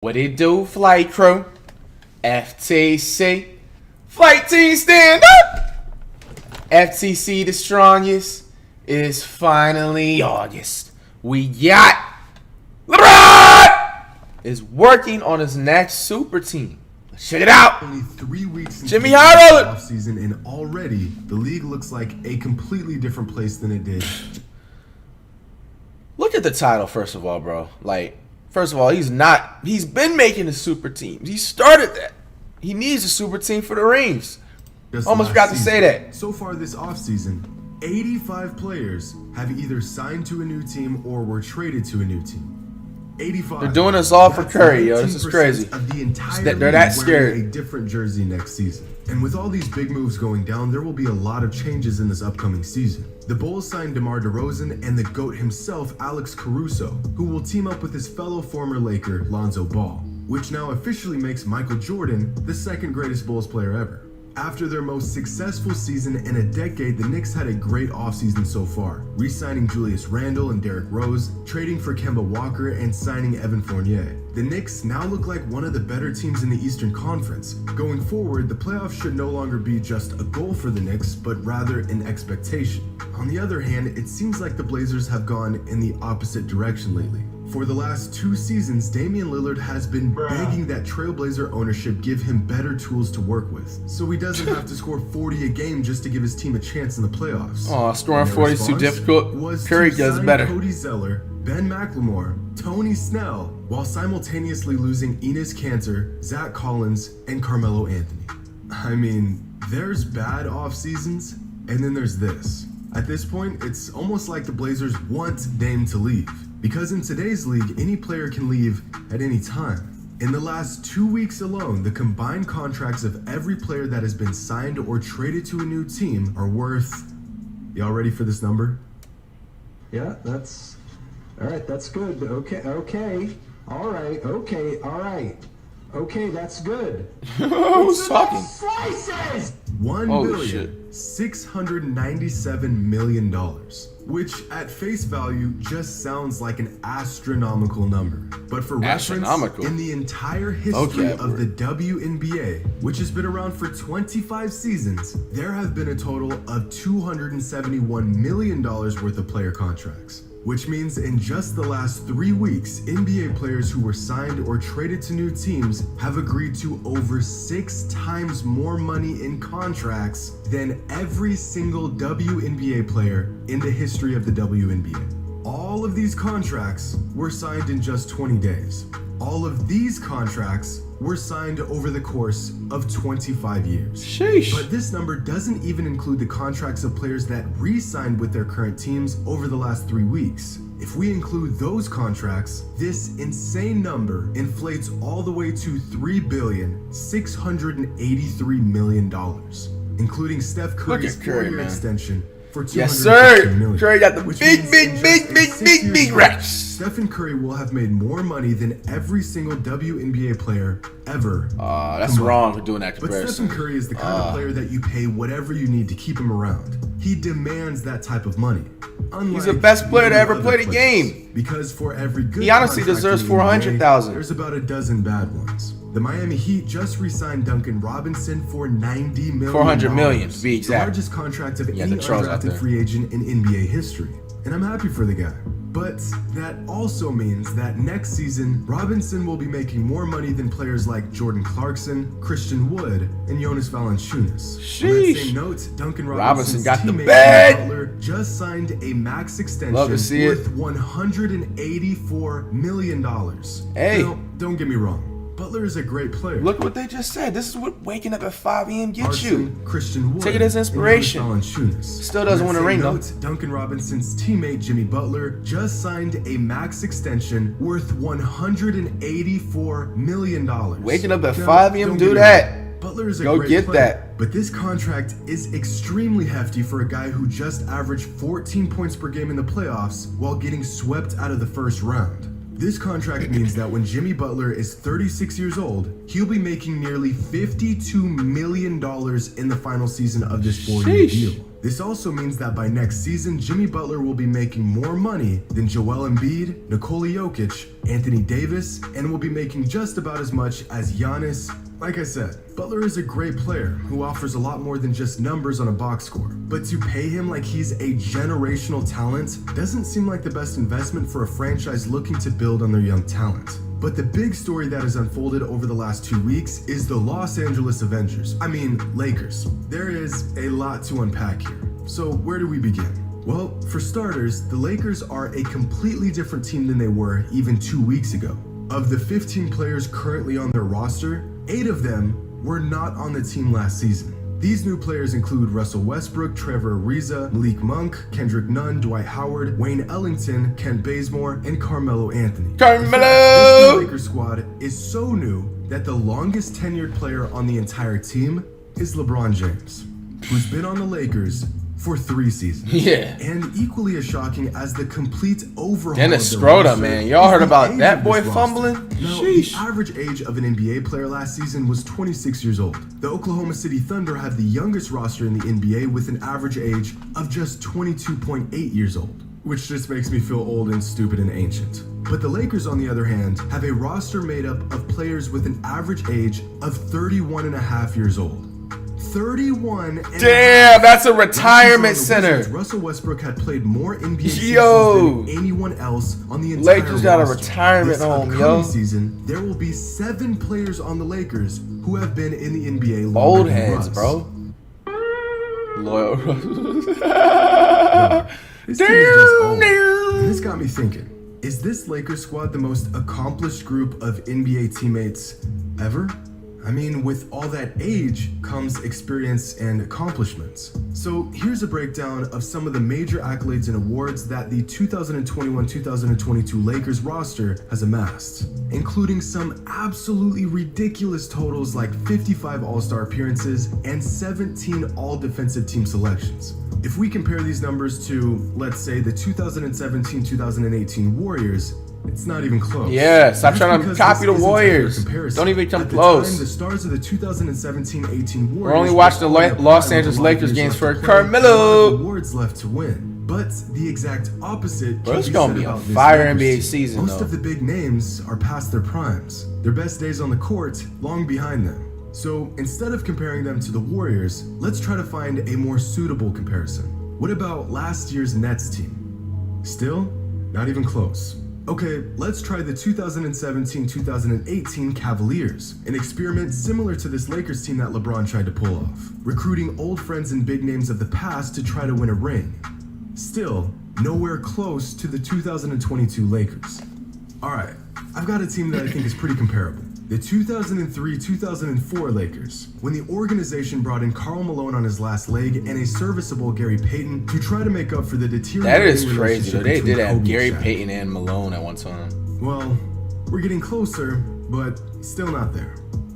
What it do, flight crew? FTC. Flight team stand up! FTC the strongest. Is finally August. We got LeBron is working on his next super team. Check it out. Only 3 weeks into Jimmy the Harrow offseason, and already the league looks like a completely different place than it did. Look at the title, first of all, bro. First of all, he's been making the super teams. He started that. He needs a super team for the rings. Almost forgot to say that. So far this offseason, 85 players have either signed to a new team or were traded to a new team. 85. They're doing this all for Curry, yo. This is 19% crazy. Of the entire They're that league scared. wearing a different jersey next season. And with all these big moves going down, there will be a lot of changes in this upcoming season. The Bulls signed DeMar DeRozan and the GOAT himself, Alex Caruso, who will team up with his fellow former Laker, Lonzo Ball, which now officially makes Michael Jordan the second greatest Bulls player ever. After their most successful season in a decade, the Knicks had a great offseason so far, re-signing Julius Randle and Derrick Rose, trading for Kemba Walker, and signing Evan Fournier. The Knicks now look like one of the better teams in the Eastern Conference. Going forward, the playoffs should no longer be just a goal for the Knicks, but rather an expectation. On the other hand, it seems like the Blazers have gone in the opposite direction lately. For the last 2 seasons, Damian Lillard has been begging that Trailblazer ownership give him better tools to work with, so he doesn't have to score 40 a game just to give his team a chance in the playoffs. Oh, scoring 40 is too difficult. Curry does better. Cody Zeller, Ben McLemore, Tony Snell, while simultaneously losing Enes Kanter, Zach Collins, and Carmelo Anthony. I mean, there's bad off seasons, and then there's this. At this point, it's almost like the Blazers want Dame to leave. Because in today's league, any player can leave at any time. In the last 2 weeks alone, the combined contracts of every player that has been signed or traded to a new team are worth... Y'all ready for this number? Yeah, that's... Alright, that's good. Okay, all right. Okay, that's good. Who's talking? Slices! $1,697 million, which at face value just sounds like an astronomical number. But for reference, in the entire history of the WNBA, which has been around for 25 seasons, there have been a total of $271 million worth of player contracts. Which means in just the last 3 weeks, NBA players who were signed or traded to new teams have agreed to over 6 times more money in contracts than every single WNBA player in the history of the WNBA. All of these contracts were signed in just 20 days. All of these contracts were signed over the course of 25 years. Sheesh. But this number doesn't even include the contracts of players that re-signed with their current teams over the last 3 weeks. If we include those contracts, this insane number inflates all the way to $3,683 million, including Steph Curry's 4-year extension for $250 million. Curry got the big racks. Stephen Curry will have made more money than every single WNBA player ever. That's wrong for doing that comparison. But Stephen Curry is the kind of player that you pay whatever you need to keep him around. He demands that type of money. He's the best player to ever play the game. Because for every good he honestly deserves 400,000. There's about a dozen bad ones. The Miami Heat just re-signed Duncan Robinson for $90 million. 400 million to be exact. The largest contract of any undrafted free agent in NBA history. And I'm happy for the guy. But that also means that next season, Robinson will be making more money than players like Jordan Clarkson, Christian Wood, and Jonas Valanciunas. On that same note, Duncan Robinson's got the teammate bag. Jimmy Butler just signed a max extension worth $184 million. Hey. Now, don't get me wrong. Butler is a great player. Look what they just said. This is what waking up at 5 a.m. gets you. Christian Wood, take it as inspiration. Still doesn't win a ring though. Duncan Robinson's teammate Jimmy Butler just signed a max extension worth $184 million. Waking up at 5 a.m. do that. Butler is a Go great get player, that. but this contract is extremely hefty for a guy who just averaged 14 points per game in the playoffs while getting swept out of the first round. This contract means that when Jimmy Butler is 36 years old, he'll be making nearly $52 million in the final season of this 4-year deal. This also means that by next season, Jimmy Butler will be making more money than Joel Embiid, Nikola Jokic, Anthony Davis, and will be making just about as much as Giannis. Like I said, Butler is a great player who offers a lot more than just numbers on a box score. But to pay him like he's a generational talent doesn't seem like the best investment for a franchise looking to build on their young talent. But the big story that has unfolded over the last 2 weeks is the Los Angeles Lakers. There is a lot to unpack here. So where do we begin? Well, for starters, the Lakers are a completely different team than they were even 2 weeks ago. Of the 15 players currently on their roster, 8 of them were not on the team last season. These new players include Russell Westbrook, Trevor Ariza, Malik Monk, Kendrick Nunn, Dwight Howard, Wayne Ellington, Kent Bazemore, and Carmelo Anthony. This new Lakers squad is so new that the longest tenured player on the entire team is LeBron James, who's been on the Lakers for 3 seasons. Yeah. And equally as shocking as the complete overhaul Dennis of the roster, Schroeder, man. Y'all heard is the about age that of boy this fumbling? roster. Now, Sheesh. the average age of an NBA player last season was 26 years old. The Oklahoma City Thunder had the youngest roster in the NBA with an average age of just 22.8 years old, which just makes me feel old and stupid and ancient. But the Lakers, on the other hand, have a roster made up of players with an average age of 31 and a half years old. 31. Damn, that's a retirement center. Russell Westbrook had played more NBA Yo. seasons than anyone else on the entire Lakers got a roster. retirement This home, upcoming yo. season, there will be 7 players on the Lakers who have been in the NBA longer Old than heads, Russ. bro. Loyal. This team is just old. And this got me thinking, is this Lakers squad the most accomplished group of NBA teammates ever? I mean, with all that age comes experience and accomplishments. So here's a breakdown of some of the major accolades and awards that the 2021-2022 Lakers roster has amassed, including some absolutely ridiculous totals like 55 All-Star appearances and 17 All-Defensive Team selections. If we compare these numbers to, let's say, the 2017-2018 Warriors, it's not even close. Yeah, stop That's trying to because copy this the isn't a fair Warriors. comparison. Don't even come At the close. time, the stars of the 2017-18 Warriors We're only watching the Los Angeles Lakers games for Carmelo. Awards left to win, but the exact opposite. Bro, can it's be gonna said be a about this fire Lakers NBA team. season, Most though. of the big names are past their primes. Their best days on the court long behind them. So instead of comparing them to the Warriors, let's try to find a more suitable comparison. What about last year's Nets team? Still, not even close. Okay, let's try the 2017-2018 Cavaliers, an experiment similar to this Lakers team that LeBron tried to pull off, recruiting old friends and big names of the past to try to win a ring. Still, nowhere close to the 2022 Lakers. Alright, I've got a team that I think is pretty comparable. The 2003-2004 Lakers, when the organization brought in Karl Malone on his last leg and a serviceable Gary Payton to try to make up for the deteriorating That is crazy, relationship though. They between did have Kobe Gary and Shaq. Payton and Malone at one time. Well, we're getting closer, but still not there.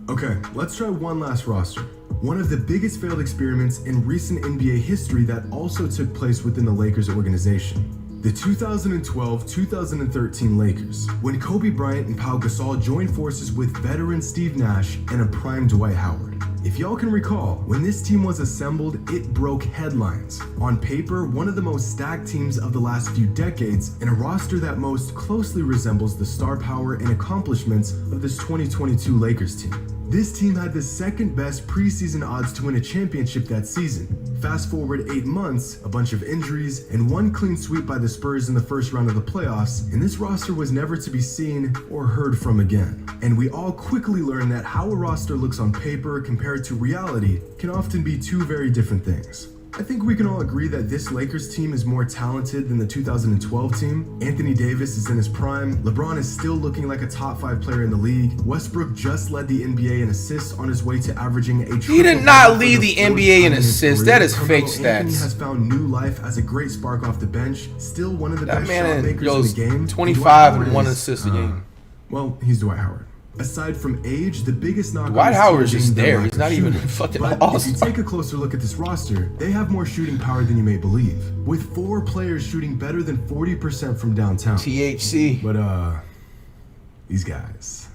Okay, let's try one last roster. One of the biggest failed experiments in recent NBA history that also took place within the Lakers organization. The 2012-2013 Lakers, when Kobe Bryant and Pau Gasol joined forces with veteran Steve Nash and a prime Dwight Howard. If y'all can recall, when this team was assembled, it broke headlines. On paper, one of the most stacked teams of the last few decades, and a roster that most closely resembles the star power and accomplishments of this 2022 Lakers team. This team had the second best preseason odds to win a championship that season. Fast forward 8 months, a bunch of injuries, and one clean sweep by the Spurs in the first round of the playoffs, and this roster was never to be seen or heard from again. And we all quickly learned that how a roster looks on paper compared to reality can often be 2 very different things. I think we can all agree that this Lakers team is more talented than the 2012 team. Anthony Davis is in his prime. LeBron is still looking like a top 5 player in the league. Westbrook just led the NBA in assists on his way to averaging a triple. He did not double lead for the fourth NBA in time his assists. career. That is Carmelo fake Anthony stats. has found new life as a great spark off the bench. Still one of the That best man shot makers in goes the game. 25 and Dwight 1 Howard assist a is, game. Well, he's Dwight Howard. Aside from age, the biggest knock Dwight on this Howard's team just being there. their He's lack not of even shooting. fucking But awesome. if you take a closer look at this roster, they have more shooting power than you may believe, with 4 players shooting better than 40% from downtown. THC. But these guys,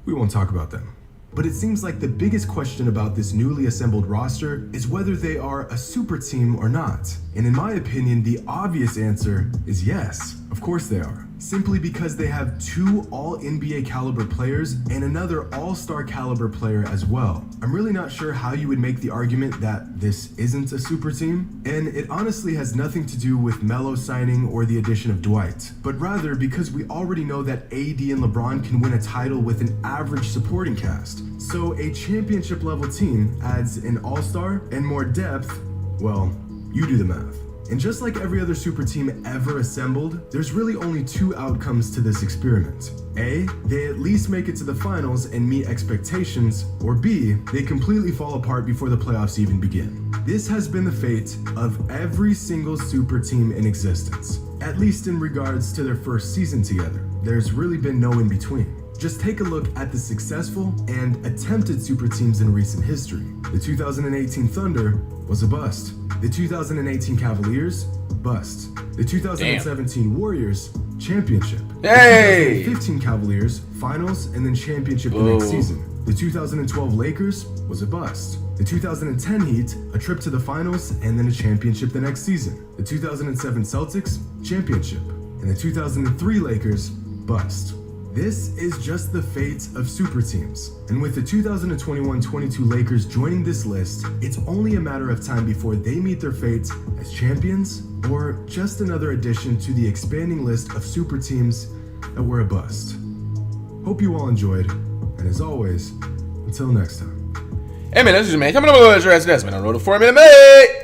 we won't talk about them. But it seems like the biggest question about this newly assembled roster is whether they are a super team or not. And in my opinion, the obvious answer is yes, of course they are. Simply because they have 2 all-NBA caliber players and another all-star caliber player as well. I'm really not sure how you would make the argument that this isn't a super team, and it honestly has nothing to do with Melo signing or the addition of Dwight, but rather because we already know that AD and LeBron can win a title with an average supporting cast. So a championship level team adds an all-star and more depth. Well, you do the math. And just like every other super team ever assembled, there's really only 2 outcomes to this experiment. A, they at least make it to the finals and meet expectations, or B, they completely fall apart before the playoffs even begin. This has been the fate of every single super team in existence, at least in regards to their first season together. There's really been no in between. Just take a look at the successful and attempted super teams in recent history. The 2018 Thunder was a bust. The 2018 Cavaliers, bust. The 2017 Warriors, championship. Hey! The 2015 Cavaliers, finals, and then championship the next season. The 2012 Lakers was a bust. The 2010 Heat, a trip to the finals, and then a championship the next season. The 2007 Celtics, championship. And the 2003 Lakers, bust. This is just the fate of super teams. And with the 2021-22 Lakers joining this list, it's only a matter of time before they meet their fate as champions or just another addition to the expanding list of super teams that were a bust. Hope you all enjoyed, and as always, until next time. Hey man, this is man. Coming up with your ass, man. I wrote it for me, mate.